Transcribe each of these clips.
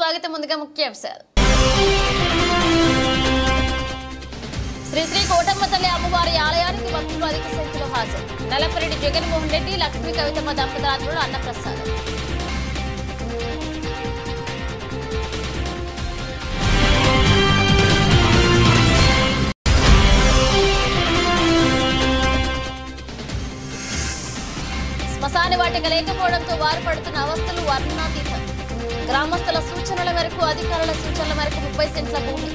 స్వాగతం. ముందుగా ముఖ్యాంశాలు. శ్రీ శ్రీ కోటమ్మ తల్లి అమ్మవారి ఆలయానికి భక్తులు అధిక సంఖ్యలో హాజరు. నల్లపరెడ్డి జగన్మోహన్ రెడ్డి, లక్ష్మీ కవితమ్మ దంపతుల ఆధ్వర్యంలో అన్నప్రసాదం. శ్మశాన వాటిక లేకపోవడంతో వారు పడుతున్న అవస్థలు వర్ణనాతీతం. గ్రామస్తుల సూచనల మేరకు, అధికారుల సూచనల మేరకు 30 సెంట్ల భూమి.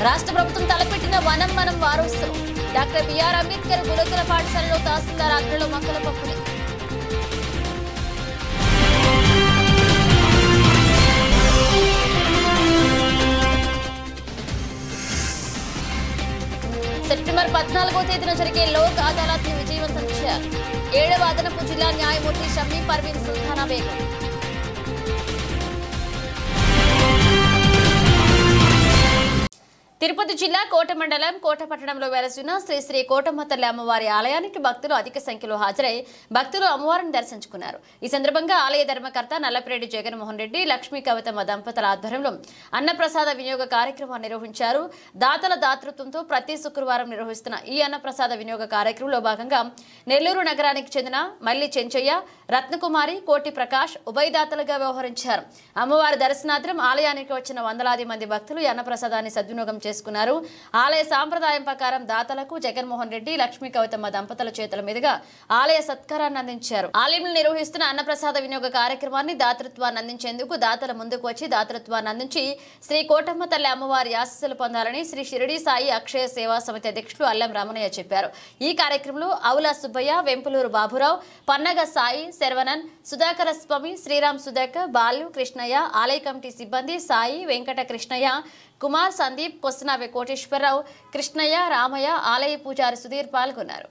రాష్ట్ర ప్రభుత్వం తలపెట్టిన వనం మనం వారోత్సవం. డాక్టర్ బిఆర్ అంబేద్కర్ గురుకుల పాఠశాలలో తహసీల్దార్ ఆధ్వర్యంలో మొక్కల పంపిణీ. సెప్టెంబర్ 14వ తేదీన జరిగే లోక్ అదాలత్ ను విజయవంతం చేయాలి. 7వ అదనపు జిల్లా న్యాయమూర్తి షమ్మీ పర్వీన్ సుల్తానా బేగం. తిరుపతి జిల్లా కోట మండలం కోట పట్టణంలో వెలసిన శ్రీ శ్రీ కోటమ్మ తల్లి అమ్మవారి ఆలయానికి భక్తులు అధిక సంఖ్యలో హాజరై భక్తులు అమ్మవారిని దర్శించుకున్నారు. ఈ సందర్భంగా ఆలయ ధర్మకర్త నల్లపరెడ్డి జగన్మోహన్ రెడ్డి, లక్ష్మీ కవితమ్మ దంపతుల ఆధ్వర్యంలో అన్నప్రసాద వినియోగ కార్యక్రమాన్ని నిర్వహించారు. దాతల దాతృత్వంతో ప్రతి శుక్రవారం నిర్వహిస్తున్న ఈ అన్నప్రసాద వినియోగ కార్యక్రమంలో భాగంగా నెల్లూరు నగరానికి చెందిన మల్లి చెంచయ్య, రత్నకుమారి, కోటి ప్రకాష్ ఉభయదాతలుగా వ్యవహరించారు. అమ్మవారి దర్శనార్థం ఆలయానికి వచ్చిన వందలాది మంది భక్తులు ఈ అన్నప్రసాదాన్ని సద్వినియోగం చేసుకున్నారు. ఆలయ సాంప్రదాయం ప్రకారం దాతలకు జగన్మోహన్ రెడ్డి, లక్ష్మీ కవితమ్మ దంపతుల చేతుల మీదుగా ఆలయ సత్కారాన్ని అందించారు. ఆలయంలో నిర్వహిస్తున్న అన్నప్రసాద వినియోగ కార్యక్రమాన్ని దాతృత్వాన్ని అందించేందుకు దాతల ముందుకు వచ్చి దాతృత్వాన్ని అందించి శ్రీ కోటమ్మ తల్లి అమ్మవారి ఆశీస్సులు పొందాలని శ్రీ షిరిడి సాయి అక్షయ సేవా సమితి అధ్యక్షులు అల్లం రమణయ్య చెప్పారు. ఈ కార్యక్రమంలో అవుల సుబ్బయ్య, వెంపులూరు బాబురావు, పన్నగ సాయి, శర్వనన్, సుధాకర స్వామి, శ్రీరామ్ సుధాకర్, బాలు, కృష్ణయ్య, ఆలయ కమిటీ సిబ్బంది సాయి, వెంకట కృష్ణయ్య, కుమార్, సందీప్, కొస్సనావె కోటేశ్వరరావు, కృష్ణయ్య, రామయ్య, ఆలయ పూజారి సుధీర్ పాల్గొన్నారు.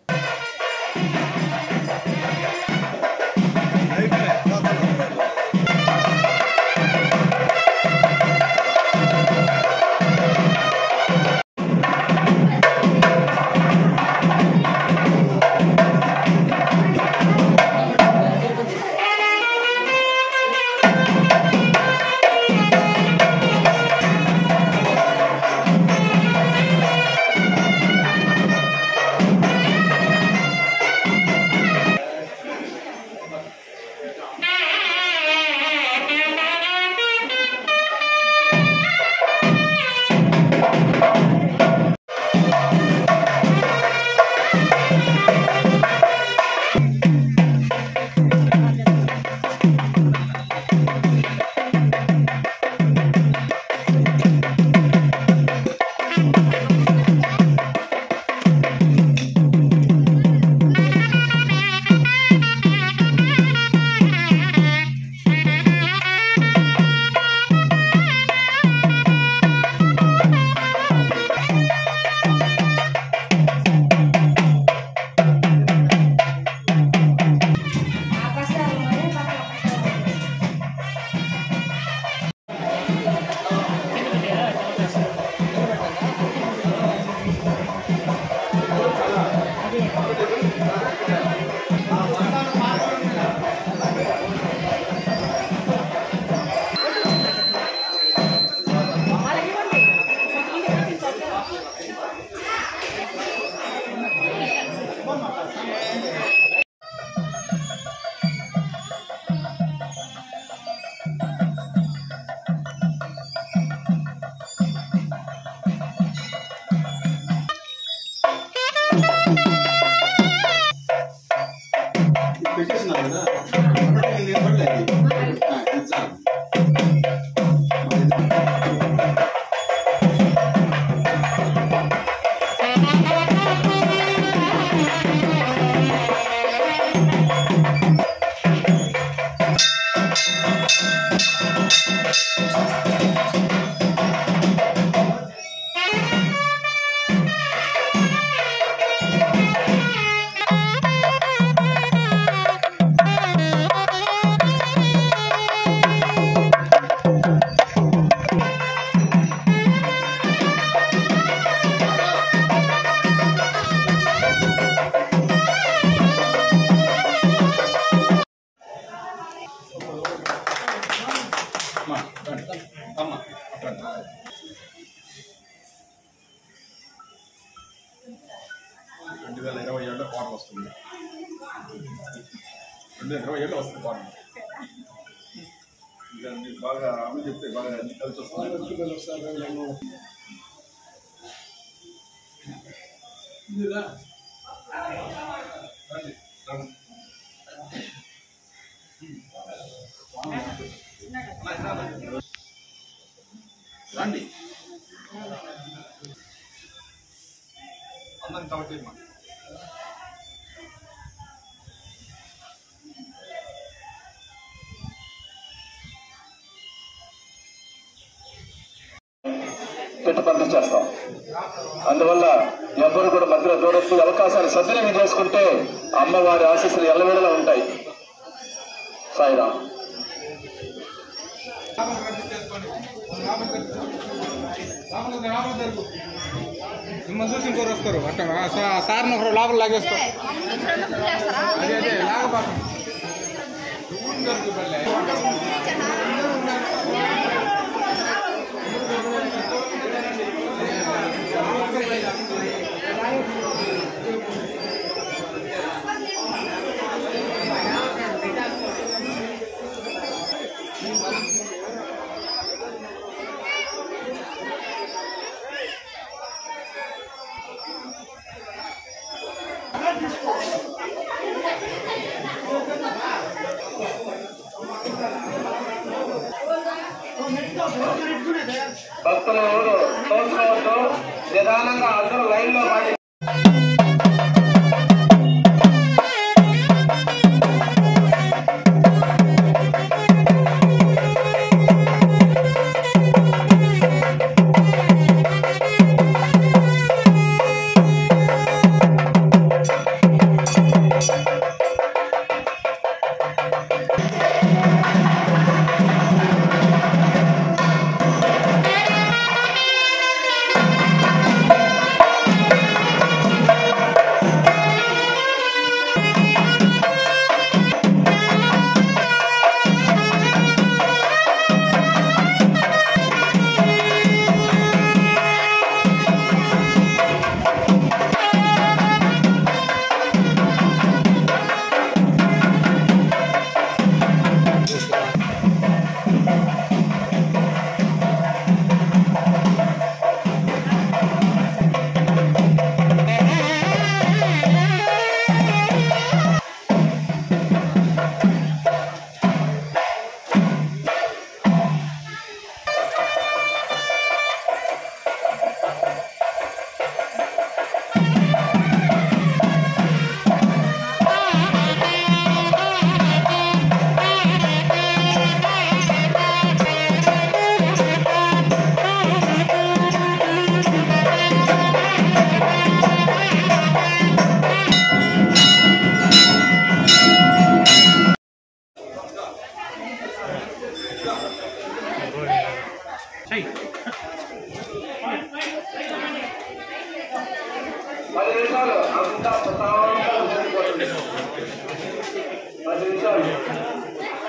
2020 ఏళ్ళు వస్తుంది బాగుంది. ఇక మీరు బాగా అమ్మ చెప్తే బాగా కలిసి వస్తుంది. రండి అందరం కాబట్టి పెట్టుబడి చేస్తాం. అందువల్ల ఎవరు కూడా మధ్యలో దూరస్తూ అవకాశాన్ని సద్వినియోగం చేసుకుంటే అమ్మవారి ఆశీస్సులు ఎల్లవేళలా ఉంటాయి. సాయిరాం. మిమ్మల్ని చూసి ఇంకోరు వస్తారు అట్లా సార్ని ఒకరు లోపల లాగేస్తారు. అదే అదే లాగబాక భక్తులు తోసుకోవద్దు, నిదానంగా అందరూ లైన్లో పడి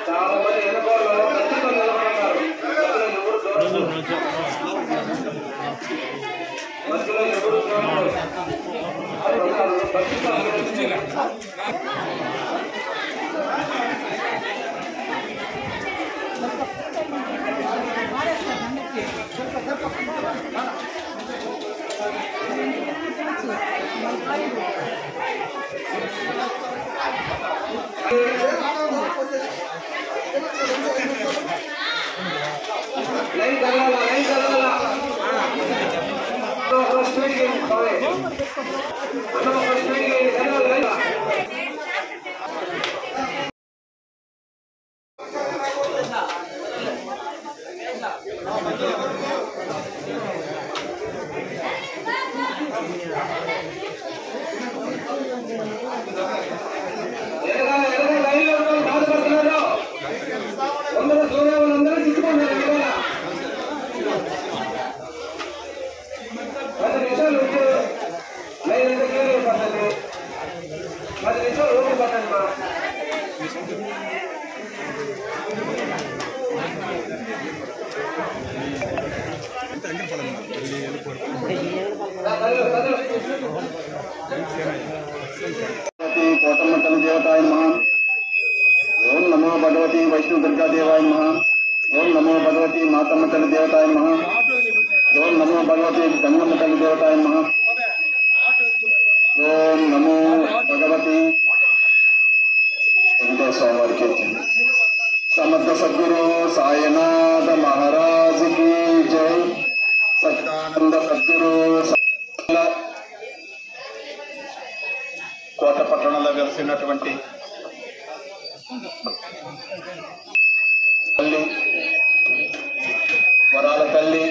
చాలా మంది ఎన్నుకోవాలి మధ్యలో ఎవరు కోటమట్టల దేవతాయ నమః भगवती वैष्णो दुर्गा देवाय नमः। ओम नमो भगवती मातम्म तल्ली देवताय नमः। ओम नमो भगवती गंगम्म तल्ली देवताय नमः। ओम नमो भगवती स्वामी की समर्थ सद्गुरु साईनाथ महाराज की जय। सच्चिदानंद सद्गुरु కోట పట్టణంలో వెలిసినటువంటి తల్లి వరాల తల్లి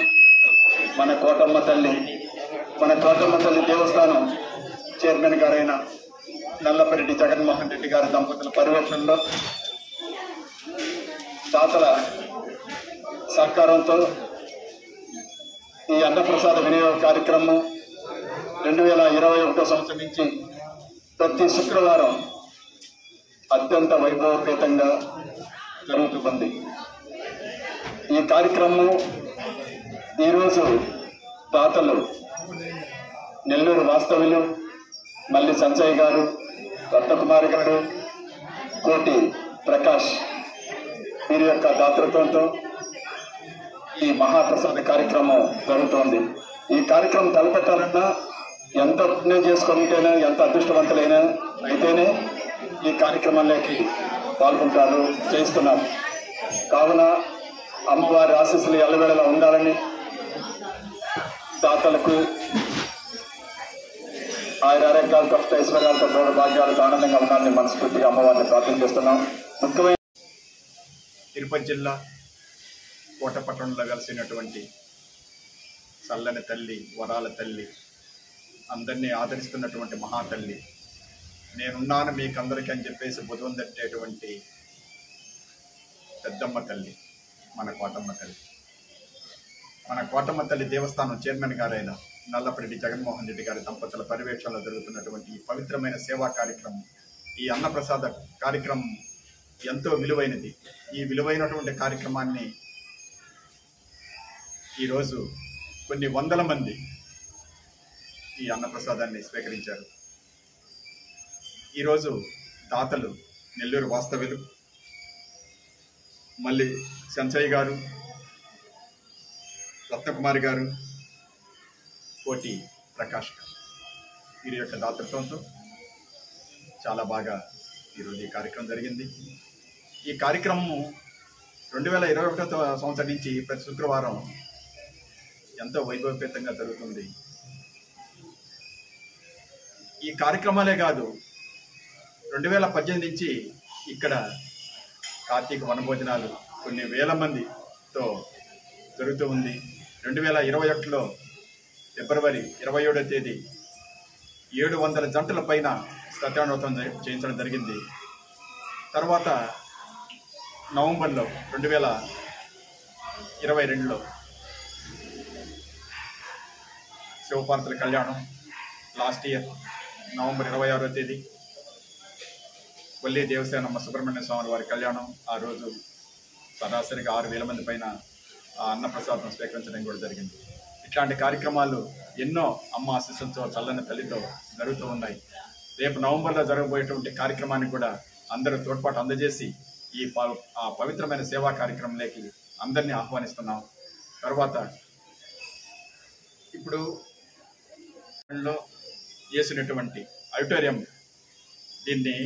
మన కోటమ్మ తల్లి దేవస్థానం చైర్మన్ గారైన నల్లపరెడ్డి జగన్మోహన్ రెడ్డి గారి దంపతుల పర్యవేక్షణలో దాతల సహకారంతో ఈ అన్నప్రసాద వినియోగ కార్యక్రమం 2021 సంవత్సరం నుంచి ప్రతి శుక్రవారం అత్యంత వైభవపేతంగా జరుగుతుంది. ఈ కార్యక్రమం ఈరోజు దాతలు నెల్లూరు వాస్తవ్యులు మల్లి సంజయ్ గారు, రత్నకుమారి గారు, కోటి ప్రకాష్ వీరి యొక్క దాతృత్వంతో ఈ మహాప్రసాద కార్యక్రమం జరుగుతోంది. ఈ కార్యక్రమం తలపెట్టాలన్నా ఎంత పుణ్యం చేసుకుంటేనే, ఎంత అదృష్టవంతులైనా అయితేనే ఈ కార్యక్రమంలోకి పాల్గొంటారు, చేస్తున్నారు. కావున అమ్మవారి ఆశీస్సులు ఎల్లవేళలా ఉండాలని దాతలకు ఆయురారోగ్యాలతో ఐశ్వర్యాలతో గౌరవ భాగ్యాలతో ఆనందంగా ఉండాలని మనస్ఫూర్తిగా అమ్మవారిని ప్రార్థన చేస్తున్నాం. ముఖ్యమైన తిరుపతి జిల్లా కోట పట్టణంలో వెలిసినటువంటి చల్లని తల్లి, వరాల తల్లి, అందరినీ ఆదరిస్తున్నటువంటి మహాతల్లి, నేనున్నాను మీకందరికీ అని చెప్పేసి బుధం తట్టేటువంటి పెద్దమ్మ తల్లి మన కోటమ్మ తల్లి. మన కోటమ్మ తల్లి దేవస్థానం చైర్మన్ గారైన నల్లపరెడ్డి జగన్మోహన్ రెడ్డి గారి దంపతుల పర్యవేక్షణలో జరుగుతున్నటువంటి ఈ పవిత్రమైన సేవా కార్యక్రమం, ఈ అన్నప్రసాద కార్యక్రమం ఎంతో విలువైనది. ఈ విలువైనటువంటి కార్యక్రమాన్ని ఈరోజు కొన్ని వందల మంది ఈ అన్నప్రసాదాన్ని స్వీకరించారు. ఈరోజు దాతలు నెల్లూరు వాస్తవ్యులు మళ్ళీ సంజయ్ గారు, రత్నకుమారి గారు, కోటి ప్రకాష్ గారు వీరి యొక్క దాతృత్వంతో చాలా బాగా ఈరోజు ఈ కార్యక్రమం జరిగింది. ఈ కార్యక్రమం 2021 సంవత్సరం నుంచి ప్రతి శుక్రవారం ఎంతో వైభవపేతంగా జరుగుతుంది. ఈ కార్యక్రమాలే కాదు, 2018 నుంచి ఇక్కడ కార్తీక వనభోజనాలు కొన్ని వేల మందితో జరుగుతూ ఉంది. 2021లో ఫిబ్రవరి 27వ తేదీ 700 జంటల పైన సత్యానోతం చేయించడం జరిగింది. తర్వాత నవంబర్లో 2022లో శివపార్వతుల కళ్యాణం, లాస్ట్ ఇయర్ నవంబర్ 26వ తేదీ వల్లి దేవసేనమ్మ సుబ్రహ్మణ్య స్వామి వారి కళ్యాణం. ఆ రోజు సరాసరిగా 6,000 మంది పైన ఆ అన్నప్రసాదం స్వీకరించడం కూడా జరిగింది. ఇట్లాంటి కార్యక్రమాలు ఎన్నో అమ్మ ఆశీస్సులతో చల్లని తల్లితో జరుగుతూ ఉన్నాయి. రేపు నవంబర్లో జరగబోయేటువంటి కార్యక్రమానికి కూడా అందరూ తోడ్పాటు అందజేసి ఈ పవిత్రమైన సేవా కార్యక్రమంలోకి అందరినీ ఆహ్వానిస్తున్నాం. తర్వాత ఇప్పుడు చేసినటువంటి ఆడిటోరియం, దీన్ని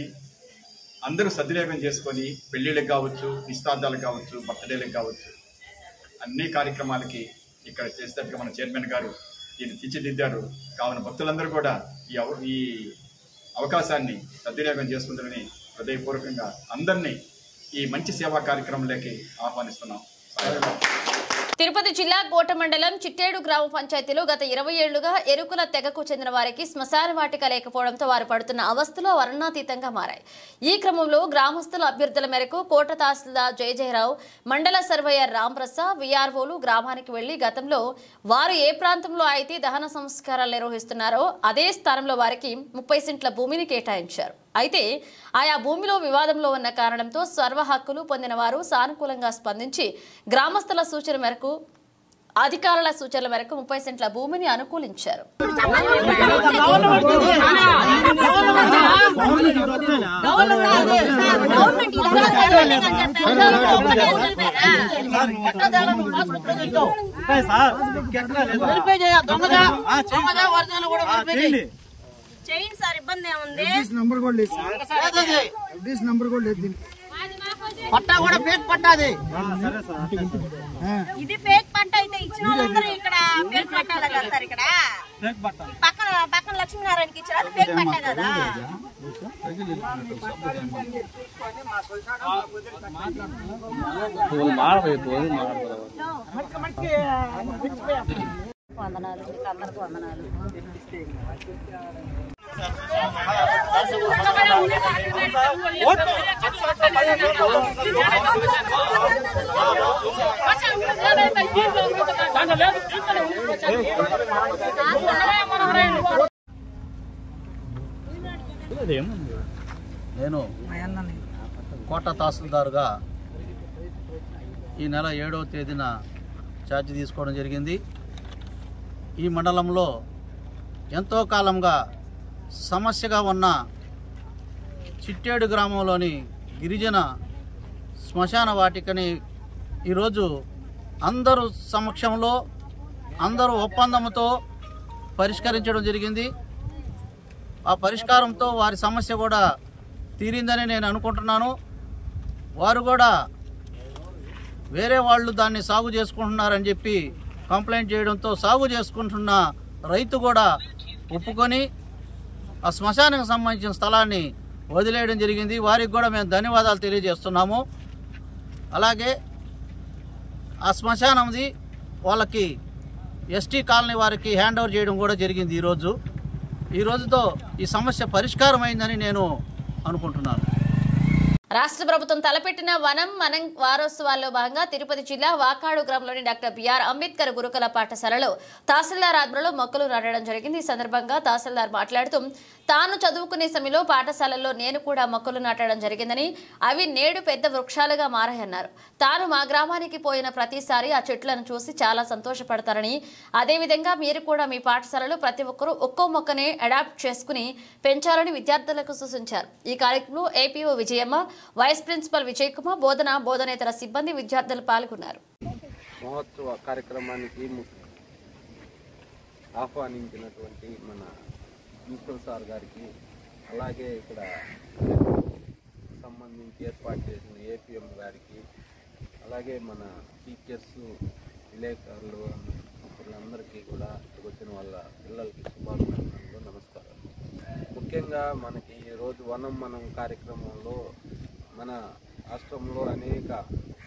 అందరూ సద్వినియోగం చేసుకొని పెళ్ళిళ్ళకి కావచ్చు, నిశ్చితార్థాలకు కావచ్చు, బర్త్డేలకు కావచ్చు, అన్ని కార్యక్రమాలకి ఇక్కడ చేసేటట్టుగా మన చైర్మన్ గారు దీన్ని తీర్చిదిద్దారు. కావున భక్తులందరూ కూడా ఈ అవకాశాన్ని సద్వినియోగం చేసుకుంటారని హృదయపూర్వకంగా అందరినీ ఈ మంచి సేవా కార్యక్రమంలోకి ఆహ్వానిస్తున్నాం. తిరుపతి జిల్లా కోట మండలం చిట్టేడు గ్రామ పంచాయతీలో గత 20 ఏళ్లుగా ఎరుకుల తెగకు చెందిన వారికి శ్మశాన వాటిక లేకపోవడంతో వారు పడుతున్న అవస్థలు వర్ణాతీతంగా మారాయి. ఈ క్రమంలో గ్రామస్తుల అభ్యర్థుల మేరకు కోట తహసీల్దార్ జయజయరావు, మండల సర్వేయర్ రాంప్రసాద్, వీఆర్ఓలు గ్రామానికి వెళ్లి గతంలో వారు ఏ ప్రాంతంలో అయితే దహన సంస్కారాలు నిర్వహిస్తున్నారో అదే స్థానంలో వారికి 30 సెంట్ల భూమిని కేటాయించారు. అయితే ఆయా భూమిలో వివాదంలో ఉన్న కారణంతో సర్వ హక్కులు పొందిన వారు సానుకూలంగా స్పందించి గ్రామస్తుల సూచన మేరకు అధికారుల సూచనల మేరకు 30 సెంట్ల భూమిని అనుకూలించారు. చేయండి సార్, ఇబ్బంది ఏముంది? పట్టా కూడా ఫేక్ పట్టాది. ఇది ఫేక్ పట్ట అయితే ఇచ్చిన వాళ్ళందరూ ఇక్కడ ఫేక్ పట్టాలి కదా సార్. ఇక్కడ పక్కన లక్ష్మీనారాయణకి ఇచ్చారు, అది ఫేక్ పట్టా కదా. వందనాలు, అందరికి వందనాలు. నేను కోట తహసీల్దారుగా ఈ నెల 7వ తేదీన ఛార్జ్ తీసుకోవడం జరిగింది. ఈ మండలంలో ఎంతో కాలంగా సమస్యగా ఉన్న చిట్టేడు గ్రామంలోని గిరిజన శ్మశాన వాటికని ఈరోజు అందరూ సమక్షంలో అందరూ ఒప్పందంతో పరిష్కరించడం జరిగింది. ఆ పరిష్కారంతో వారి సమస్య కూడా తీరిందని నేను అనుకుంటున్నాను. వారు కూడా వేరే వాళ్ళు దాన్ని సాగు చేసుకుంటున్నారని చెప్పి కంప్లైంట్ చేయడంతో సాగు చేసుకుంటున్న రైతు కూడా ఒప్పుకొని ఆ శ్మశానానికి సంబంధించిన స్థలాన్ని వదిలేయడం జరిగింది. వారికి కూడా మేము ధన్యవాదాలు తెలియజేస్తున్నాము. అలాగే ఆ శ్మశానంది వాళ్ళకి ఎస్టీ కాలనీ వారికి హ్యాండ్ ఓవర్ చేయడం కూడా జరిగింది. ఈ రోజుతో ఈ సమస్య పరిష్కారం అయిందని నేను అనుకుంటున్నాను. రాష్ట్ర ప్రభుత్వం తలపెట్టిన వనం మనం వారోత్సవాల్లో భాగంగా తిరుపతి జిల్లా వాకాడు గ్రామంలోని డాక్టర్ బిఆర్ అంబేద్కర్ గురుకుల పాఠశాలలో తహసీల్దార్ ఆధ్వర్యంలో మొక్కలు నాటడం జరిగింది. ఈ సందర్భంగా తహసీల్దార్ మాట్లాడుతూ తాను చదువుకునే సమయంలో పాఠశాలల్లో నేను కూడా మొక్కలు నాటడం జరిగిందని, అవి నేడు పెద్ద వృక్షాలుగా మారాయన్నారు. తాను మా గ్రామానికి పోయిన ప్రతిసారి ఆ చెట్లను చూసి చాలా సంతోషపడతారని, అదేవిధంగా మీరు కూడా మీ పాఠశాలలో ప్రతి ఒక్కరూ ఒక్కో మొక్కనే అడాప్ట్ చేసుకుని పెంచాలని విద్యార్థులకు సూచించారు. ఈ కార్యక్రమంలో APO Vijayamma, vice principal Vijay Kumar, బోధనేతర సిబ్బంది, విద్యార్థులు పాల్గొన్నారు. మహోత్సవ కార్యక్రమానికి ఆహ్వానించినటువంటి మన ప్రిన్సిపల్ సార్ గారికి, అలాగే ఇక్కడ సంబంధించి ఏర్పాటు చేసిన ఏపీఎం గారికి, అలాగే మన టీచర్స్, విలేకరులు వీళ్ళందరికీ కూడా వచ్చిన వాళ్ళ పిల్లలకి శుభాకాంక్షలు, నమస్కారం. ముఖ్యంగా మనకి ఈరోజు వనం మనం కార్యక్రమంలో మన రాష్ట్రంలో అనేక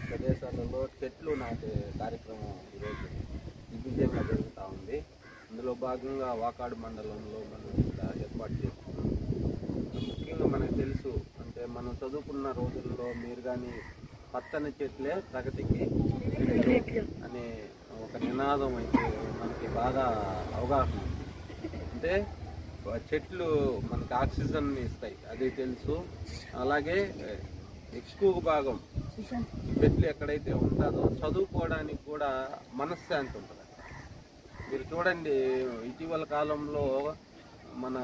ప్రదేశాలలో చెట్లు నాటే కార్యక్రమం ఈరోజు దిగ్విజయంగా జరుగుతూ ఉంది. అందులో భాగంగా వాకాడు మండలంలో మనం ఇక్కడ ఏర్పాటు చేసుకున్నాం. ముఖ్యంగా మనకు తెలుసు, అంటే మనం చదువుకున్న రోజుల్లో మీరు కానీ పచ్చని చెట్లే ప్రగతికి అనే ఒక నినాదం అయితే మనకి బాగా అవగాహన ఉంది. అంటే చెట్లు మనకి ఆక్సిజన్ ఇస్తాయి, అది తెలుసు. అలాగే ఎక్కువ భాగం చెట్లు ఎక్కడైతే ఉంటుందో చదువుకోవడానికి కూడా మనశ్శాంతి ఉంటుంది. మీరు చూడండి, ఇటీవల కాలంలో మన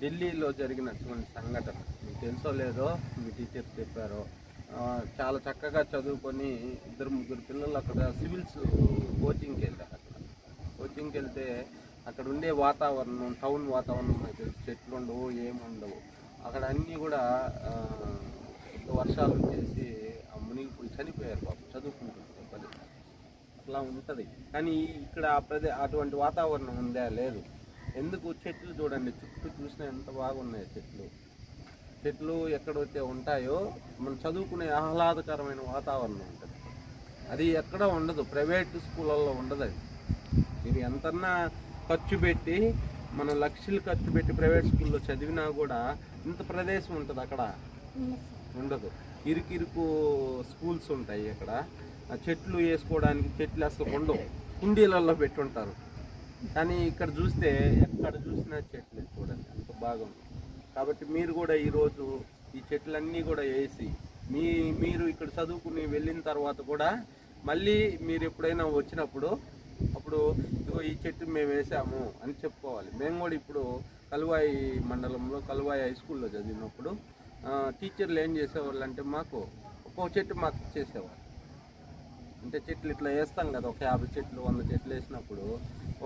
ఢిల్లీలో జరిగినటువంటి సంఘటన మీకు తెలుసో లేదో, మీ టీచర్స్ చెప్పారో, చాలా చక్కగా చదువుకొని 2-3 పిల్లలు అక్కడ సివిల్స్ కోచింగ్కి వెళ్ళారు. కోచింగ్కి వెళ్తే అక్కడ ఉండే వాతావరణం, టౌన్ వాతావరణం మనకి తెలుసు, చెట్లు ఉండవు, ఏముండవు. అక్కడ అన్నీ కూడా వర్షాలు వచ్చేసి మునిగిపోయి చనిపోయారు పాపం, చదువుకుంటున్నారు. అట్లా ఉంటుంది. కానీ ఇక్కడ అటువంటి వాతావరణం ఉందా? లేదు. ఎందుకు? చెట్లు చూడండి, చుట్టూ చూసినా ఎంత బాగున్నాయి చెట్లు ఎక్కడైతే ఉంటాయో మనం చదువుకునే ఆహ్లాదకరమైన వాతావరణం ఉంటుంది. అది ఎక్కడ ఉండదు, ప్రైవేట్ స్కూళ్ళల్లో ఉండదు. అది మీరు ఎంతన్నా ఖర్చు పెట్టి, మనం లక్షలు ఖర్చు పెట్టి ప్రైవేట్ స్కూల్లో చదివినా కూడా ఇంత ప్రదేశం ఉంటుంది అక్కడ ఉండదు. ఇరుకు స్కూల్స్ ఉంటాయి అక్కడ. చెట్లు వేసుకోవడానికి చెట్లు అసలు ఉండవు, కుండీలలో పెట్టుంటారు. కానీ ఇక్కడ చూస్తే ఎక్కడ చూసినా చెట్లు చూడండి, అంత బాగుంది. కాబట్టి మీరు కూడా ఈరోజు ఈ చెట్లన్నీ కూడా వేసి మీరు ఇక్కడ చదువుకుని వెళ్ళిన తర్వాత కూడా మళ్ళీ మీరు ఎప్పుడైనా వచ్చినప్పుడు అప్పుడు ఇదిగో ఈ చెట్టు మేము వేసాము అని చెప్పుకోవాలి. మేము కూడా ఇప్పుడు కలువాయి మండలంలో కలువాయి హై స్కూల్లో చదివినప్పుడు టీచర్లు ఏం చేసేవాళ్ళు అంటే మాకు ఒక్కో చెట్టు మాకు ఇచ్చేసేవాళ్ళు. అంటే చెట్లు ఇట్లా వేస్తాం కదా, ఒక 50 చెట్లు 100 చెట్లు వేసినప్పుడు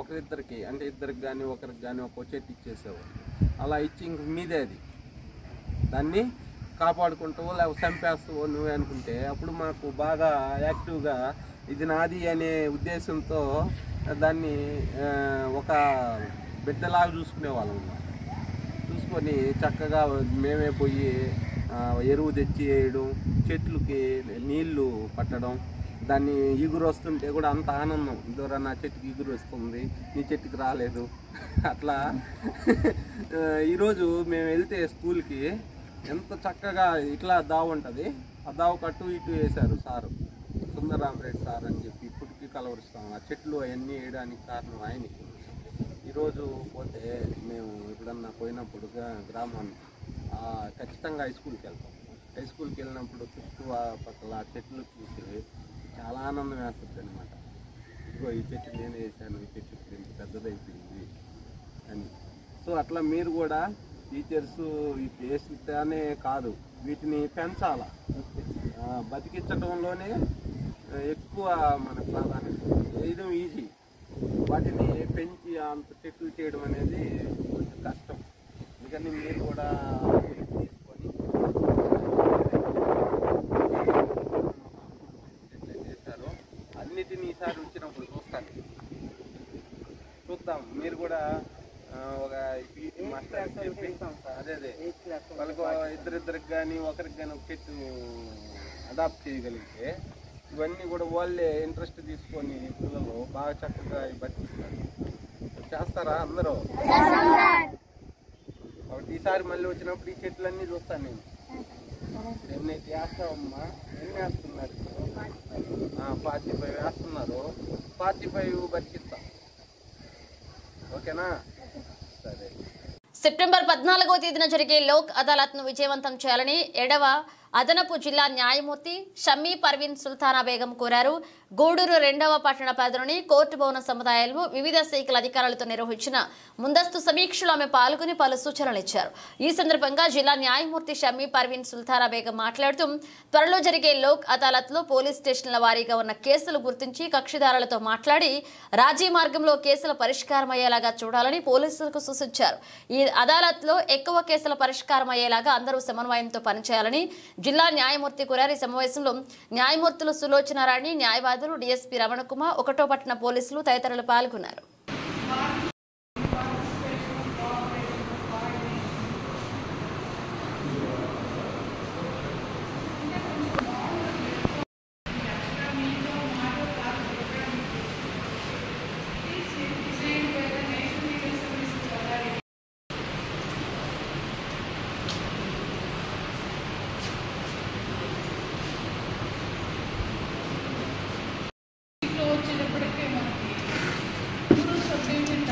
ఒకరిద్దరికి అంటే ఇద్దరికి కానీ ఒకరికి కానీ ఒక్కో చెట్టు ఇచ్చేసేవాళ్ళు. అలా ఇచ్చి ఇంక మీదే అది దాన్ని కాపాడుకుంటావో లేకపోతే చంపేస్తావో నువ్వే అనుకుంటే అప్పుడు మాకు బాగా యాక్టివ్గా ఇది నాది అనే ఉద్దేశంతో దాన్ని ఒక బిడ్డలాగా చూసుకునేవాళ్ళం. చూసుకొని చక్కగా మేమే పోయి ఎరువు తెచ్చి వేయడం, చెట్లకి నీళ్లు పట్టడం, దాన్ని ఇగురు వస్తుంటే కూడా అంత ఆనందం. ఇదోరా నా చెట్టుకి ఇగురు వస్తుంది, నీ చెట్టుకి రాలేదు. అట్లా ఈరోజు మేము వెళ్తే స్కూల్కి ఎంత చక్కగా ఇట్లా దావ ఉంటుంది, ఆ దావ కట్టు ఇటు వేశారు సారు సుందరరామరెడ్డి సార్ అని చెప్పి ఇప్పటికీ కలవరుస్తాం. ఆ చెట్లు అవన్నీ వేయడానికి కారణం ఆయనకి. ఈరోజు పోతే మేము ఎప్పుడన్నా పోయినప్పుడు గ్రామాన్ని ఖచ్చితంగా హై స్కూల్కి వెళ్తాం. హై స్కూల్కి వెళ్ళినప్పుడు చుట్టుపక్కల చెట్లు చూసి చాలా ఆనందం వేస్తుంది అనమాట. ఇదిగో ఈ చెట్టు నేనే వేసాను, ఈ చెట్టు ఇప్పుడు ఇంత పెద్దదైపోయింది అని. సో అట్లా మీరు కూడా టీచర్స్ వేస్తేనే కాదు, వీటిని పెంచాల, బతికించడంలోనే ఎక్కువ మన ప్రాధాన్యత. వేయడం ఈజీ, వాటిని పెంచి అంత చెట్లు చేయడం అనేది కొంచెం కష్టం. అందుకని మీరు కూడా తీసుకొని ఎట్లా చేశారో అన్నిటినీ ఈసారి వచ్చినప్పుడు చూద్దాం. మీరు కూడా ఒక పీటీ మాస్టర్ చెప్పి అదే వాళ్ళకు ఇద్దరికి కానీ ఒకరికి కానీ ఒక చెట్టు అడాప్ట్ చేయగలిగితే ఇవన్నీ కూడా వాళ్ళే ఇంట్రెస్ట్ తీసుకొని పిల్లలు బాగా చక్కగా బతికిస్తారు. చేస్తారా అందరూ? కాబట్టి ఈసారి మళ్ళీ వచ్చినప్పుడు ఈ చెట్లన్నీ చూస్తాను నేను. ఎన్నైతే వేస్తావమ్మా? ఎన్ని వేస్తున్నారు? 45 వేస్తున్నారు. 45 బతికిస్తా. ఓకేనా? సరే. సెప్టెంబర్ 14వ తేదీన జరిగే లోక్ అదాలత్ను విజయవంతం చేయాలని 7వ అదనపు జిల్లా న్యాయమూర్తి షమ్మీ పర్వీన్ సుల్తానా బేగం కోరారు. గూడూరు 2వ పట్టణ పరిధిలోని కోర్టు భవన సముదాయాలు వివిధ శాఖల అధికారులతో నిర్వహించిన ముందస్తు సమీక్షలో ఆమె పాల్గొని పలు సూచనలు ఇచ్చారు. ఈ సందర్భంగా జిల్లా న్యాయమూర్తి షమ్మీ పర్వీన్ సుల్తానా బేగం మాట్లాడుతూ త్వరలో జరిగే లోక్ అదాలత్లో పోలీస్ స్టేషన్ల వారీగా ఉన్న కేసులు గుర్తించి కక్షిదారులతో మాట్లాడి రాజీ మార్గంలో కేసుల పరిష్కారం అయ్యేలాగా చూడాలని పోలీసులకు సూచించారు. ఈ అదాలత్లో ఎక్కువ కేసుల పరిష్కారం అయ్యేలాగా అందరూ సమన్వయంతో పనిచేయాలని జిల్లా న్యాయమూర్తి కోరారు. ఈ సమావేశంలో న్యాయమూర్తులు సులోచనారాణి, న్యాయవాదులు డిఎస్పీ రమణకుమార్, 1వ పట్టణ పోలీసులు తదితరులు పాల్గొన్నారు. వచ్చేటప్పటికే మనకి 3 సబ్ డివిజన్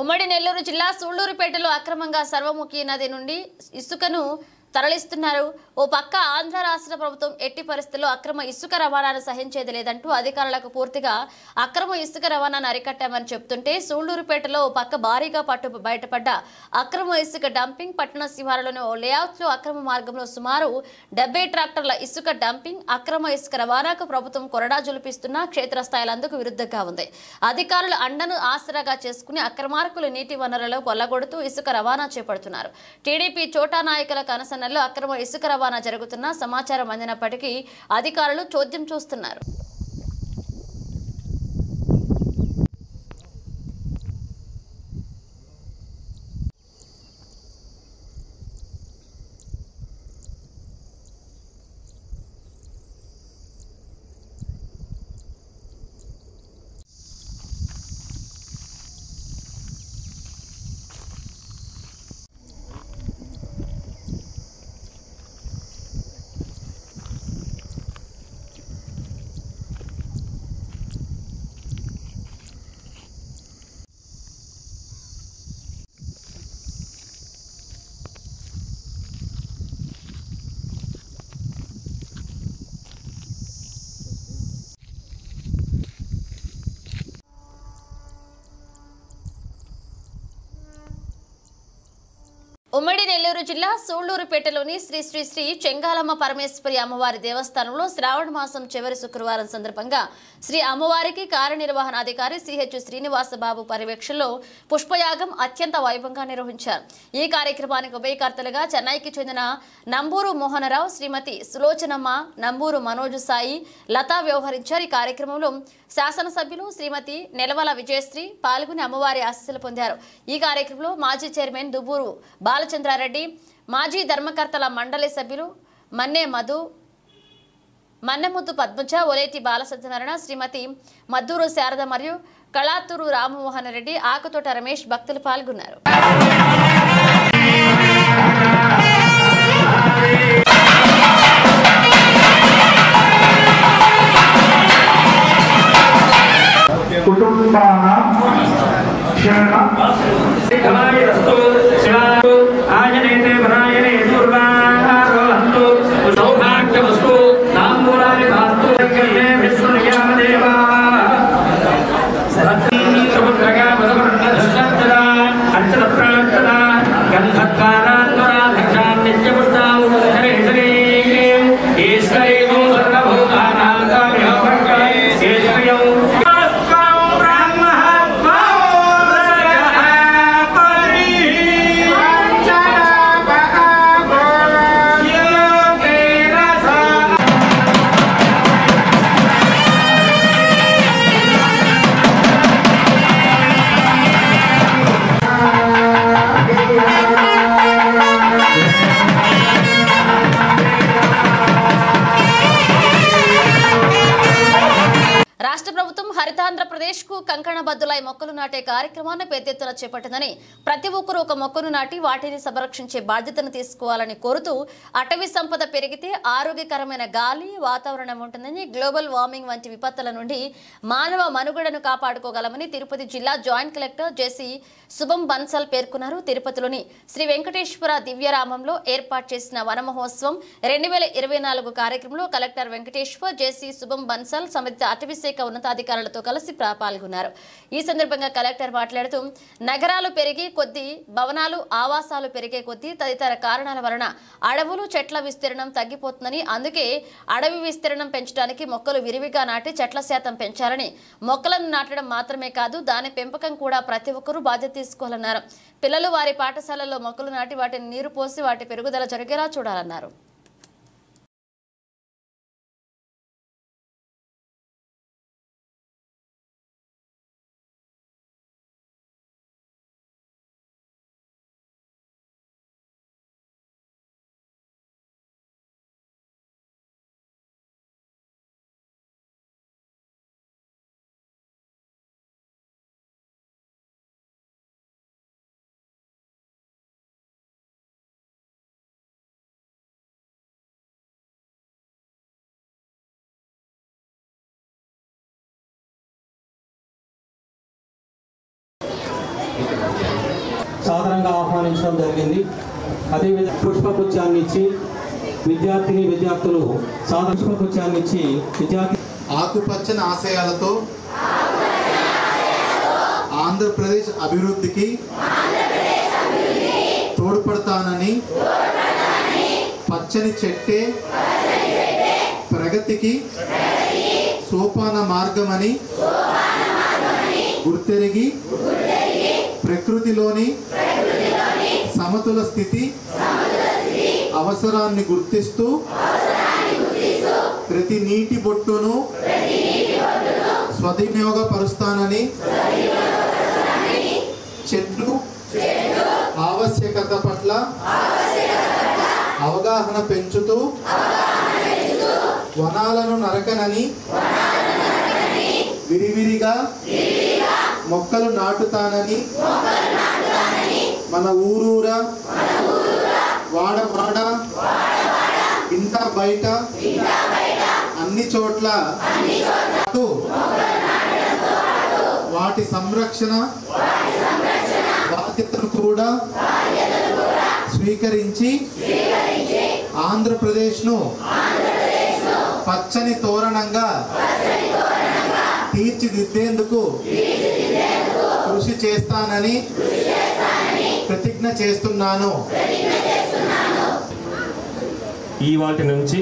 ఉమ్మడి నెల్లూరు జిల్లా సూళ్లూరుపేటలో అక్రమంగా సర్వముఖి నది నుండి ఇసుకను తరలిస్తున్నారు. ఓ పక్క ఆంధ్ర రాష్ట్ర ప్రభుత్వం ఎట్టి పరిస్థితుల్లో అక్రమ ఇసుక రవాణాను సహించేది లేదంటూ అధికారులకు పూర్తిగా అక్రమ ఇసుక రవాణాను అరికట్టామని చెబుతుంటే, సూళ్లూరుపేటలో ఓ పక్క భారీగా బయటపడ్డ అక్రమ ఇసుక డంపింగ్, పట్టణ శివారులోని ఓ లేఅవుట్లో అక్రమ మార్గంలో సుమారు 70 ట్రాక్టర్ల ఇసుక డంపింగ్, అక్రమ ఇసుక రవాణాకు ప్రభుత్వం కొరడా జులిపిస్తున్నా క్షేత్రస్థాయిలో అందుకు విరుద్ధంగా ఉంది. అధికారులు అండను ఆసరాగా చేసుకుని అక్రమార్కులు నీటి వనరులలో కొల్లగొడుతూ ఇసుక రవాణా చేపడుతున్నారు. టీడీపీ చోటా నాయకుల కనసన అక్రమ ఇసుక రవాణా జరుగుతున్న సమాచారం అందినప్పటికీ అధికారులు చోద్యం చూస్తున్నారు. ఉమ్మడి నెల్లూరు జిల్లా సూళ్లూరుపేటలోని శ్రీ శ్రీ శ్రీ చెంగాలమ్మ పరమేశ్వరి అమ్మవారి దేవస్థానంలో శ్రావణ మాసం చివరి శుక్రవారం సందర్భంగా శ్రీ అమ్మవారికి కార్యనిర్వహణాధికారి సిహెచ్ శ్రీనివాసబాబు పర్యవేక్షణలో పుష్పయాగం అత్యంత వైభవంగా నిర్వహించారు. ఈ కార్యక్రమానికి ఉభయకర్తలుగా చెన్నైకి చెందిన నంబూరు మోహనరావు, శ్రీమతి సులోచనమ్మ, నంబూరు మనోజ్ సాయి, లతా వ్యవహరించారు. ఈ కార్యక్రమంలో శాసనసభ్యులు శ్రీమతి నెలవల విజయశ్రీ పాల్గొని అమ్మవారి ఆశీస్సులు పొందారు. ఈ కార్యక్రమంలో మాజీ చైర్మన్ దుబ్బూరు బాలచంద్రారెడ్డి, మాజీ ధర్మకర్తల మండలి సభ్యులు మన్నెముద్దు పద్మజ, ఒలేటి బాలసత్యనారాయణ, శ్రీమతి మద్దూరు శారద మరియు కళాతూరు రామమోహన్ రెడ్డి, ఆకుతోట రమేష్ భక్తులు పాల్గొన్నారు. హరితాంధ్రప్రదేశ్ కు కంకణబద్దులై మొక్కలు నాటే కార్యక్రమాన్ని పెద్ద ఎత్తున చేపట్టిందని, ప్రతి ఒక్కరూ ఒక మొక్కను నాటి వాటిని సంరక్షించే బాధ్యతను తీసుకోవాలని కోరుతూ, అటవీ సంపద పెరిగితే ఆరోగ్యకరమైన గాలి, వాతావరణం ఉంటుందని, గ్లోబల్ వార్మింగ్ వంటి విపత్తుల నుండి మానవ మనుగడను కాపాడుకోగలమని తిరుపతి జిల్లా జాయింట్ కలెక్టర్ జేసీ శుభం బన్సల్ పేర్కొన్నారు. తిరుపతిలోని శ్రీ వెంకటేశ్వర దివ్యరామంలో ఏర్పాటు చేసిన వన మహోత్సవం 2024 కార్యక్రమంలో కలెక్టర్ వెంకటేశ్వర్, జేసీ శుభం బన్సల్, సంబంధిత అటవీశాఖ ఉన్నతాధికారులతో కలిసి పాల్గొన్నారు. ఈ సందర్భంగా కలెక్టర్ మాట్లాడుతూ, నగరాలు పెరిగే కొద్దీ, భవనాలు, ఆవాసాలు పెరిగే కొద్దీ తదితర కారణాల వలన అడవులు, చెట్ల విస్తీర్ణం తగ్గిపోతుందని, అందుకే అడవి విస్తీర్ణం పెంచడానికి మొక్కలు విరివిగా నాటి చెట్ల శాతం పెంచాలని, మొక్కలను నాటడం మాత్రమే కాదు దాని పెంపకం కూడా ప్రతి ఒక్కరూ బాధ్యత తీసుకోవాలన్నారు. పిల్లలు వారి పాఠశాలల్లో మొక్కలు నాటి వాటిని నీరు పోసి వాటి పెరుగుదల జరిగేలా చూడాలన్నారు. ఘనంగా ఆహ్వానించడం జరిగింది. అదేవిధంగా పుష్పగుచ్చాన్ని ఇచ్చి విద్యార్థులు పుష్పగుచ్చాన్ని ఇచ్చి ఆకుపచ్చని ఆశయాలతో ఆంధ్రప్రదేశ్ అభివృద్ధికి తోడ్పడతానని, పచ్చని చెట్టే ప్రగతికి సోపాన మార్గమని గుర్తెరిగి ప్రకృతిలోని సమతుల స్థితి అవసరాన్ని గుర్తిస్తూ ప్రతి నీటి బొట్టును స్వవినియోగపరుస్తానని, చెట్లు ఆవశ్యకత పట్ల అవగాహన పెంచుతూ వనాలను నరకనని, విరివిరిగా మొక్కలు నాటుతానని, మన ఊరూరా వాడ ఇంట బయట అన్ని చోట్ల వాటి సంరక్షణ బాధ్యతను కూడా స్వీకరించి ఆంధ్రప్రదేశ్ను పచ్చని తోరణంగా తీర్చిదిద్దేందుకు కృషి చేస్తానని ప్రతిజ్ఞ చేస్తున్నాను. ఇవాటి నుంచి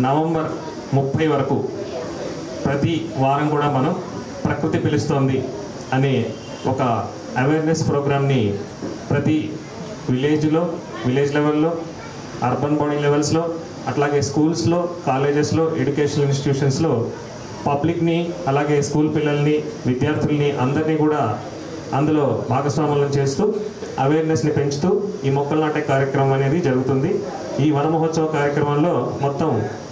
నవంబర్ 30 వరకు ప్రతి వారం కూడా మనం ప్రకృతి పిలుస్తోంది అనే ఒక అవేర్నెస్ ప్రోగ్రామ్ని ప్రతి విలేజ్ లెవెల్లో, అర్బన్ బాడీ లెవెల్స్లో, అట్లాగే స్కూల్స్లో, కాలేజెస్లో, ఎడ్యుకేషనల్ ఇన్స్టిట్యూషన్స్లో పబ్లిక్ని, అలాగే స్కూల్ పిల్లల్ని, విద్యార్థుల్ని అందరినీ కూడా అందులో భాగస్వాములను చేస్తూ అవేర్నెస్ని పెంచుతూ ఈ మొక్కలు నాటే కార్యక్రమం అనేది జరుగుతుంది. ఈ వన మహోత్సవ కార్యక్రమంలో మొత్తం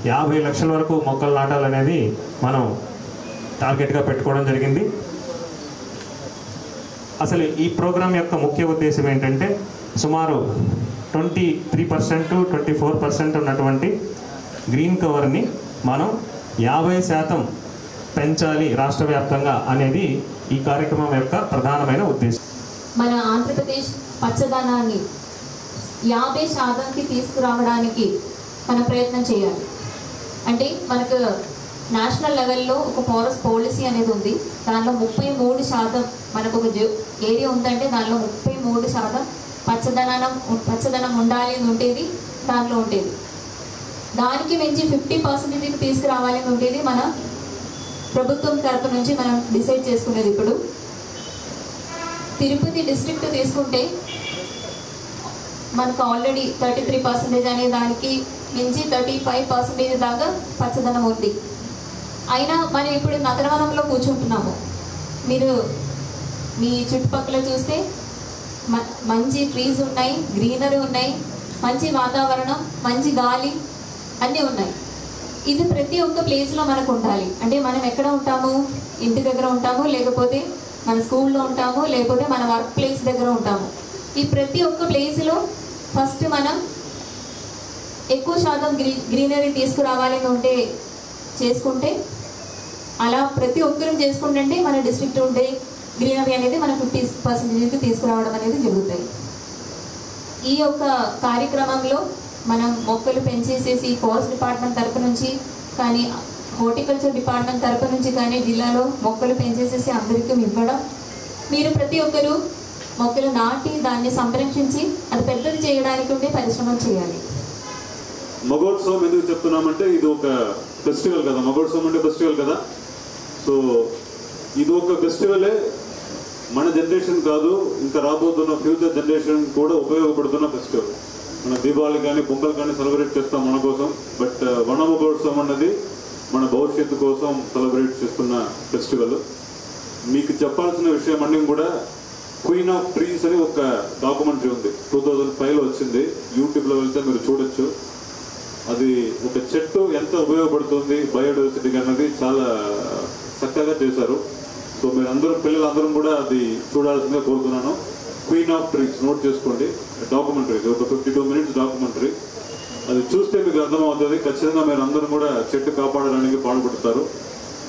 50 లక్షల వరకు మొక్కలు నాటాలనేది మనం టార్గెట్గా పెట్టుకోవడం జరిగింది. అసలు ఈ ప్రోగ్రాం యొక్క ముఖ్య ఉద్దేశం ఏంటంటే సుమారు 23% 24% ఉన్నటువంటి గ్రీన్ కవర్ని మనం 50% పెంచాలి రాష్ట్ర వ్యాప్తంగా అనేది ఈ కార్యక్రమం యొక్క ప్రధానమైన ఉద్దేశం. మన ఆంధ్రప్రదేశ్ పచ్చదనాన్ని 50%కి తీసుకురావడానికి మన ప్రయత్నం చేయాలి. అంటే మనకు నేషనల్ లెవెల్లో ఒక ఫారెస్ట్ పాలసీ అనేది ఉంది. దానిలో 33% మనకు ఒక ఏరియా ఉందంటే దానిలో 33% పచ్చదనం ఉండాలి అని ఉండేది, దానిలో ఉండేది. దానికి మించి 50%కి తీసుకురావాలి అని ఉండేది మన ప్రభుత్వం తరపు నుంచి మనం డిసైడ్ చేసుకునేది. ఇప్పుడు తిరుపతి డిస్ట్రిక్ట్ తీసుకుంటే మనకు ఆల్రెడీ 33% అనే దానికి మించి 35% దాకా పచ్చదనం ఉంది. అయినా మనం ఇప్పుడు నగరవనంలో కూర్చుంటున్నాము. మీరు మీ చుట్టుపక్కల చూస్తే మంచి ట్రీస్ ఉన్నాయి, గ్రీనరీ ఉన్నాయి, మంచి వాతావరణం, మంచి గాలి అన్నీ ఉన్నాయి. ఇది ప్రతి ఒక్క ప్లేస్లో మనకు ఉండాలి. అంటే మనం ఎక్కడ ఉంటాము, ఇంటి దగ్గర ఉంటాము, లేకపోతే మన స్కూల్లో ఉంటాము, లేకపోతే మన వర్క్ ప్లేస్ దగ్గర ఉంటాము. ఈ ప్రతి ఒక్క ప్లేస్లో ఫస్ట్ మనం ఎక్కువ శాతం గ్రీనరీ తీసుకురావాలని ఉంటే చేసుకుంటే, అలా ప్రతి ఒక్కరూ చేసుకుంటుంటే మన డిస్ట్రిక్ట్ ఉండే గ్రీనరీ అనేది మన 50%కి తీసుకురావడం అనేది జరుగుతాయి. ఈ యొక్క కార్యక్రమంలో మనం మొక్కలు పెంచేసేసి ఫారెస్ట్ డిపార్ట్మెంట్ తరపు నుంచి కానీ, హార్టికల్చర్ డిపార్ట్మెంట్ తరపు నుంచి కానీ జిల్లాలో మొక్కలు పెంచేసేసి అందరికీ ఇవ్వడం, మీరు ప్రతి ఒక్కరూ మొక్కలు నాటి దాన్ని సంరక్షించి అది పెద్దది చేయడానికి ఉండే పరిశ్రమలు చేయాలి. మగోత్సవం ఎందుకు చెప్తున్నామంటే ఇది ఒక ఫెస్టివల్ కదా, మగోత్సవం అంటే ఫెస్టివల్ కదా. సో ఇది ఒక ఫెస్టివలే మన జనరేషన్ కాదు, ఇంకా రాబోతున్న ఫ్యూచర్ జనరేషన్ కూడా ఉపయోగపడుతున్న ఫెస్టివల్. మన దీపావళి కానీ పొంగల్ కానీ సెలబ్రేట్ చేస్తాం మన కోసం, బట్ వన మహోత్సవం అన్నది మన భవిష్యత్తు కోసం సెలబ్రేట్ చేస్తున్న ఫెస్టివల్. మీకు చెప్పాల్సిన విషయం అన్నీ కూడా క్వీన్ ఆఫ్ ట్రీస్ అని ఒక డాక్యుమెంటరీ ఉంది, 2005లో వచ్చింది. యూట్యూబ్లో వెళ్తే మీరు చూడొచ్చు. అది ఒక చెట్టు ఎంత ఉపయోగపడుతుంది బయోడైవర్సిటీకి అన్నది చాలా చక్కగా చేశారు. సో మీరు అందరూ పిల్లలందరం కూడా అది చూడాల్సిందిగా కోరుతున్నాను. క్వీన్ ఆఫ్ ట్రీస్ నోట్ చేసుకోండి, డాక్యుమెంటరీ, ఒక 52 minutes డాక్యుమెంటరీ. అది చూస్తే మీకు అర్థమవుతుంది. ఖచ్చితంగా మీరు అందరం కూడా చెట్టు కాపాడడానికి పాల్పడతారు.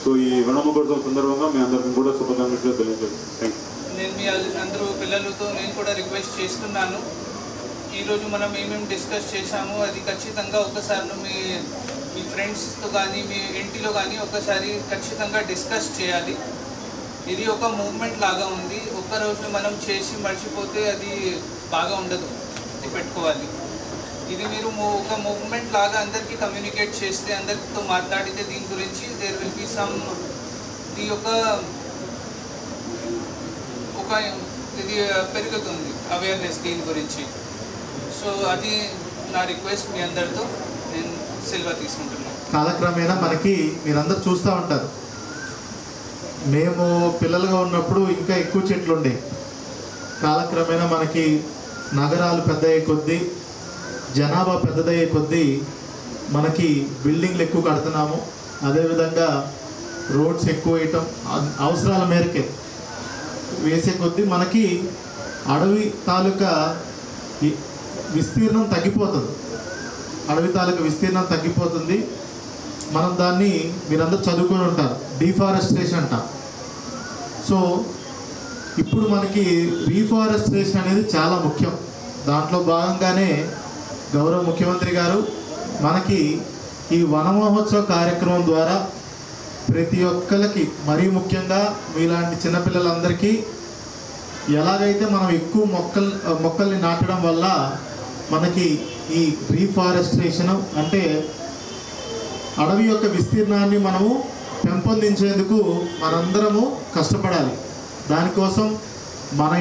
సో ఈ వన మహోత్సవం సందర్భంగా మీ అందరికీ కూడా శుభాకాంక్షలు తెలియజేస్తాను. Thank you. నేను మీ అందరూ పిల్లలతో నేను కూడా రిక్వెస్ట్ చేస్తున్నాను. ఈరోజు మనం ఏమేమి డిస్కస్ చేశామో అది ఖచ్చితంగా ఒకసారి మీ ఫ్రెండ్స్తో కానీ మీ ఇంటిలో కానీ ఒకసారి ఖచ్చితంగా డిస్కస్ చేయాలి. ఇది ఒక మూవ్మెంట్ లాగా ఉంది. ఒక్కరోజు మనం చేసి మర్చిపోతే అది బాగా ఉండదు, ఇది పెట్టుకోవాలి. ఇది మీరు ఒక మూవ్మెంట్ లాగా అందరికీ కమ్యూనికేట్ చేస్తే, అందరితో మాట్లాడితే దీని గురించి దేర్ విల్ బి సమ్ ఇది ఒక ఇది పెరుగుతుంది అవేర్నెస్ దీని గురించి. సో అది నా రిక్వెస్ట్ మీ అందరితో. నేను సెలవు తీసుకుంటున్నాను. కాలక్రమేణా మనకి మీరందరూ చూస్తూ ఉంటారు, మేము పిల్లలుగా ఉన్నప్పుడు ఇంకా ఎక్కువ చెట్లు ఉండేవి. కాలక్రమేణా మనకి నగరాలు పెద్దయ్యే కొద్దీ, జనాభా పెద్దదయ్యే కొద్దీ మనకి బిల్డింగ్లు ఎక్కువ కడుతున్నాము. అదేవిధంగా రోడ్స్ ఎక్కువ వేయటం అవసరాల మేరకే వేసే కొద్దీ మనకి అడవి తాలూకా విస్తీర్ణం తగ్గిపోతుంది. అడవి తాలూకా విస్తీర్ణం తగ్గిపోతుంది. మనం దాన్ని మీరందరూ చదువుకొని ఉంటారు, డిఫారెస్టేషన్ అంటాం. సో ఇప్పుడు మనకి రీఫారెస్టేషన్ అనేది చాలా ముఖ్యం. దాంట్లో భాగంగానే గౌరవ ముఖ్యమంత్రి గారు మనకి ఈ వన మహోత్సవ కార్యక్రమం ద్వారా ప్రతి ఒక్కరికి, మరీ ముఖ్యంగా మీలాంటి చిన్నపిల్లలందరికీ ఎలాగైతే మనం ఎక్కువ మొక్కల్ని నాటడం వల్ల మనకి ఈ రీఫారెస్టేషన్ అంటే అడవి యొక్క విస్తీర్ణాన్ని మనము పెంపొందించేందుకు మనందరము కష్టపడాలి. దానికోసం మన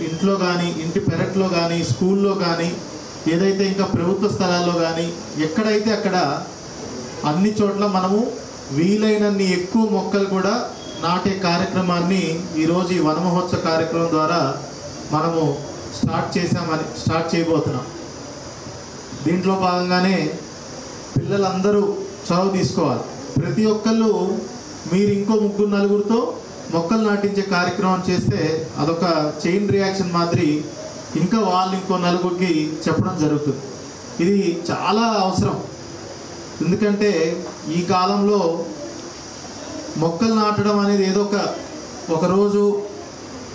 ఇంట్లో కానీ, ఇంటి పెరట్లో కానీ, స్కూల్లో కానీ, ఏదైతే ఇంకా ప్రభుత్వ స్థలాల్లో కానీ ఎక్కడైతే అక్కడ అన్ని చోట్ల మనము వీలైనన్ని ఎక్కువ మొక్కలు కూడా నాటే కార్యక్రమాన్ని ఈరోజు ఈ వన మహోత్సవ కార్యక్రమం ద్వారా మనము స్టార్ట్ చేయబోతున్నాం. దీంట్లో భాగంగానే పిల్లలందరూ చొరవ తీసుకోవాలి. ప్రతి ఒక్కళ్ళు మీరు ఇంకో 3-4 మొక్కలు నాటించే కార్యక్రమం చేస్తే అదొక చైన్ రియాక్షన్ మాదిరి ఇంకా వాళ్ళు ఇంకో 4 చెప్పడం జరుగుతుంది. ఇది చాలా అవసరం. ఎందుకంటే ఈ కాలంలో మొక్కలు నాటడం అనేది ఏదో ఒక రోజు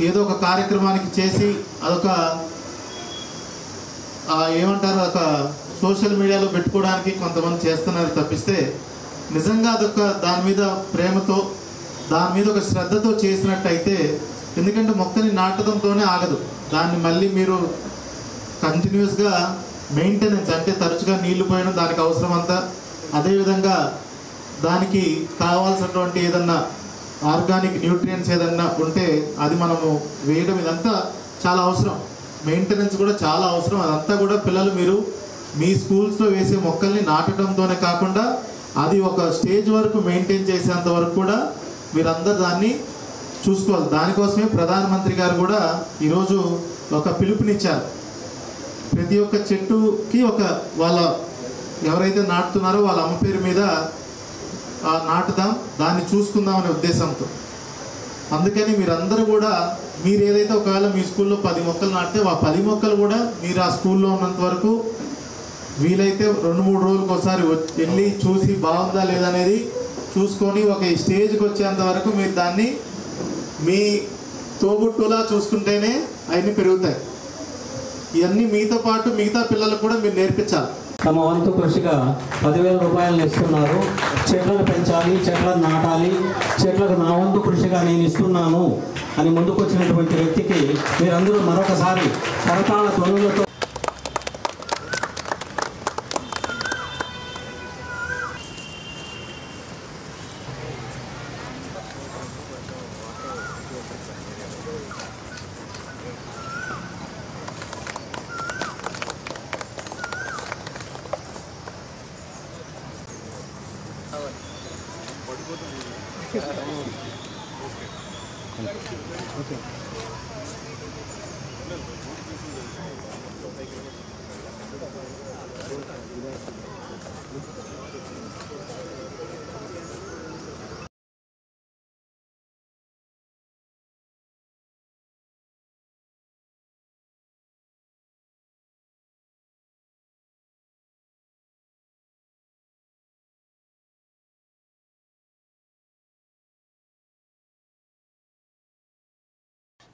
ఏదో ఒక కార్యక్రమానికి చేసి అదొక ఏమంటారు ఒక సోషల్ మీడియాలో పెట్టుకోవడానికి కొంతమంది చేస్తున్నారు తప్పిస్తే, నిజంగా అదొక దాని మీద ప్రేమతో, దాని మీద ఒక శ్రద్ధతో చేసినట్టయితే, ఎందుకంటే మొక్కని నాటడంతోనే ఆగదు, దాన్ని మళ్ళీ మీరు కంటిన్యూస్గా మెయింటెనెన్స్ అంటే తరచుగా నీళ్లు పోయడం దానికి అవసరం అంతా, అదేవిధంగా దానికి కావాల్సినటువంటి ఏదన్నా ఆర్గానిక్ న్యూట్రియంట్స్ ఏదన్నా ఉంటే అది మనము వేయడం, ఇదంతా చాలా అవసరం. మెయింటెనెన్స్ కూడా చాలా అవసరం. అదంతా కూడా పిల్లలు మీరు మీ స్కూల్స్లో వేసే మొక్కల్ని నాటడంతోనే కాకుండా అది ఒక స్టేజ్ వరకు మెయింటైన్ చేసేంత వరకు కూడా మీరందరూ దాన్ని చూసుకోవాలి. దానికోసమే ప్రధానమంత్రి గారు కూడా ఈరోజు ఒక పిలుపునిచ్చారు. ప్రతి ఒక్క చెట్టుకి వాళ్ళ ఎవరైతే నాటుతున్నారో వాళ్ళ అమ్మ పేరు మీద నాటుదాం, దాన్ని చూసుకుందాం అనే ఉద్దేశంతో. అందుకని మీరందరూ కూడా మీరు ఏదైతే ఒకవేళ మీ స్కూల్లో 10 మొక్కలు నాటితే ఆ 10 మొక్కలు కూడా మీరు ఆ స్కూల్లో ఉన్నంత వరకు వీలైతే 2-3 రోజులకు ఒకసారి వెళ్ళి చూసి బాగుందా లేదనేది చూసుకొని ఒక స్టేజ్కి వచ్చేంత వరకు మీరు దాన్ని మీ తోబుట్టులా చూసుకుంటేనే అవన్నీ పెరుగుతాయి. ఇవన్నీ మీతో పాటు మిగతా పిల్లలకు కూడా మీరు నేర్పించాలి. తమ వంతు కృషిగా 10,000 రూపాయలను ఇస్తున్నారు. చెట్లను పెంచాలి, చెట్లను నాటాలి, చెట్లకు నా వంతు కృషిగా నేను ఇస్తున్నాను అని ముందుకు వచ్చినటువంటి వ్యక్తికి మీరందరూ మరొకసారి కరతాళ ధ్వనులతో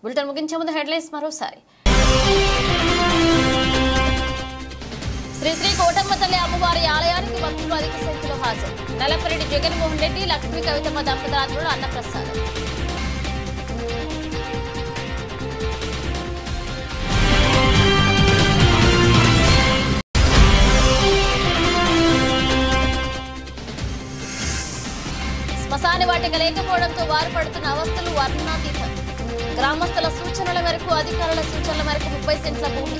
బులెటిన్ ముగించే ముందు హెడ్లైన్స్ మరోసారి. శ్రీ శ్రీ కోటమ్మ తల్లి అమ్మవారి ఆలయానికి భక్తులు అధిక సంఖ్యలో హాజరు. నల్లపరెడ్డి జగన్మోహన్ రెడ్డి, లక్ష్మీ కవితమ్మ దంపతుల అన్నప్రసాదం. శ్మశాన వాటిక లేకపోవడంతో వారు పడుతున్న అవస్థలు వర్ణనాతీతం. గ్రామస్తుల సూచనల మేరకు అధికారుల సూచనల మేరకు 30 సెంట్ల భూమి.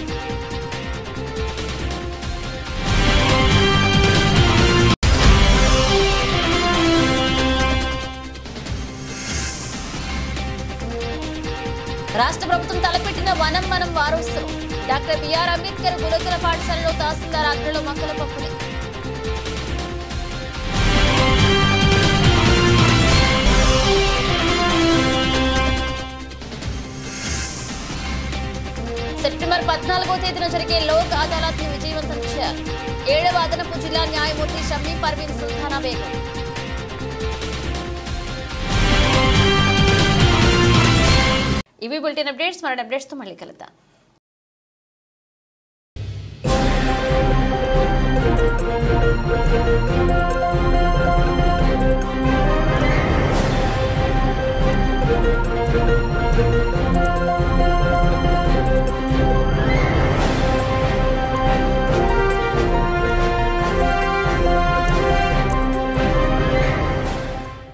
రాష్ట్ర ప్రభుత్వం తలపెట్టిన వనం మనం వారోత్సవం. డాక్టర్ బిఆర్ అంబేద్కర్ గురుకుల పాఠశాలలో తహసీల్దార్ ఆధ్వర్యంలో మొక్కల పంపిణీ. సెప్టెంబర్ 14వ తేదీన జరిగే లోక్ అదాలత్ ని విజయవంతం చేయాలి. 7వ అదనపు జిల్లా న్యాయమూర్తి షమ్మీ పర్వీన్ సుల్తానా బేగం. ఇవి బులెటిన్ అప్డేట్స్. మరో అప్డేట్స్ తో మళ్ళీ కలుద్దాం.